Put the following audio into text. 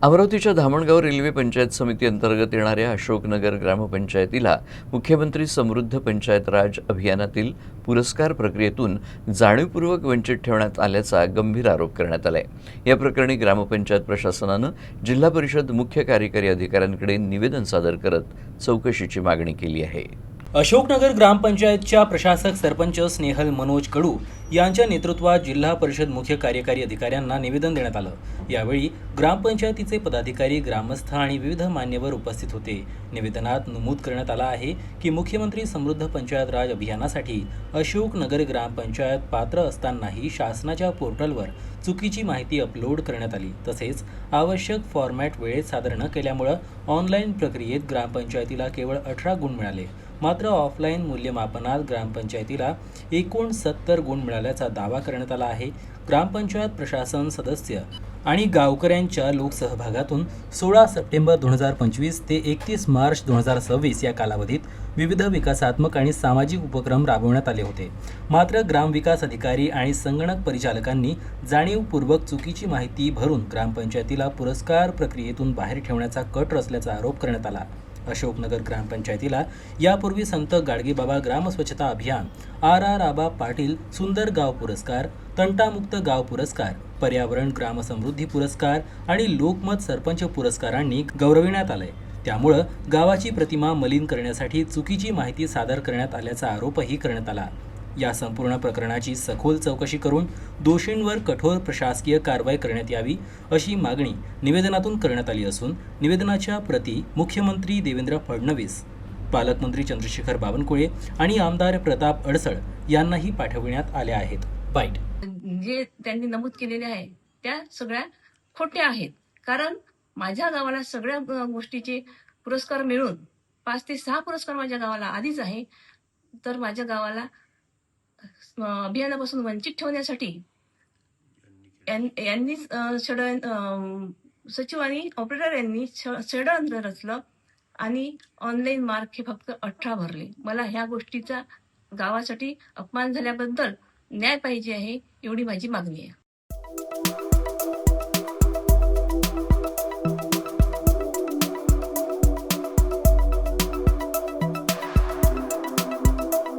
अमरावतीच्या धामणगाव रेल्वे पंचायत समिती अंतर्गत येणाऱ्या अशोकनगर ग्रामपंचायतीला मुख्यमंत्री समृद्ध पंचायत राज अभियानातील पुरस्कार प्रक्रियेतून जाणीवपूर्वक वंचित ठेवण्यात आल्याचा गंभीर आरोप करण्यात आलाय। या प्रकरणी ग्रामपंचायत प्रशासनानं जिल्हा परिषद मुख्य कार्यकारी अधिकाऱ्यांकडे निवेदन सादर करत चौकशीची मागणी केली आहे। अशोकनगर ग्रामपंचायतच्या प्रशासक सरपंच स्नेहल मनोज कडू यांच्या नेतृत्वात जिल्हा परिषद मुख्य कार्यकारी अधिकाऱ्यांना निवेदन देण्यात आलं। यावेळी ग्रामपंचायतीचे पदाधिकारी, ग्रामस्थ आणि विविध मान्यवर उपस्थित होते। निवेदनात नमूद करण्यात आलं आहे की मुख्यमंत्री समृद्ध पंचायत राज अभियानासाठी अशोकनगर ग्रामपंचायत पात्र असतानाही शासनाच्या पोर्टलवर चुकीची माहिती अपलोड करण्यात आली। तसेच आवश्यक फॉर्मॅट वेळेत सादर न केल्यामुळे ऑनलाईन प्रक्रियेत ग्रामपंचायतीला केवळ 18 गुण मिळाले। मात्र ऑफलाईन मूल्यमापनात ग्रामपंचायतीला एकूण 70 गुण मिळाल्याचा दावा करण्यात आला आहे। ग्रामपंचायत प्रशासन सदस्य आणि गावकऱ्यांच्या लोकसहभागातून 16 सप्टेंबर 2025 ते 31 मार्च 2026 या कालावधीत विविध विकासात्मक आणि सामाजिक उपक्रम राबवण्यात आले होते। मात्र ग्रामविकास अधिकारी आणि संगणक परिचालकांनी जाणीवपूर्वक चुकीची माहिती भरून ग्रामपंचायतीला पुरस्कार प्रक्रियेतून बाहेर ठेवण्याचा कट रचल्याचा आरोप करण्यात आला। अशोकनगर ग्रामपंचायतीला यापूर्वी संत गाडगेबाबा ग्राम स्वच्छता अभियान, RR आबा पाटील सुंदर गाव पुरस्कार, तंटामुक्त गाव पुरस्कार, पर्यावरण ग्राम समृद्धी पुरस्कार आणि लोकमत सरपंच पुरस्कारांनी गौरविण्यात आले। त्यामुळे गावाची प्रतिमा मलिन करण्यासाठी चुकीची माहिती सादर करण्यात आल्याचा आरोपही करण्यात आला। या संपूर्ण प्रकरणाची सखोल चौकशी करून दोषींवर कठोर प्रशासकीय कारवाई करण्यात यावी अशी मागणी निवेदनातून करण्यात आली असून निवेदनाच्या प्रती मुख्यमंत्री देवेंद्र फडणवीस, पालकमंत्री चंद्रशेखर बावनकुळे आणि आमदार प्रताप अडसळ यांनाही पाठविण्यात आल्या आहेत। बाईट जे त्यांनी नमूद केलेले आहे त्या सगळ्या खोट्या आहेत। कारण माझ्या गावाला सगळ्या गोष्टीचे पुरस्कार मिळून 5 ते 6 पुरस्कार माझ्या गावाला आधीच आहे। तर माझ्या गावाला अभियानापासून वंचित ठेवण्यासाठी यांनी सचिव आणि ऑपरेटर यांनी षडयंत्र रचलं आणि ऑनलाईन मार्क हे फक्त 18 भरले। मला ह्या गोष्टीचा गावासाठी अपमान झाल्याबद्दल न्याय पाहिजे आहे, एवढी माझी मागणी आहे।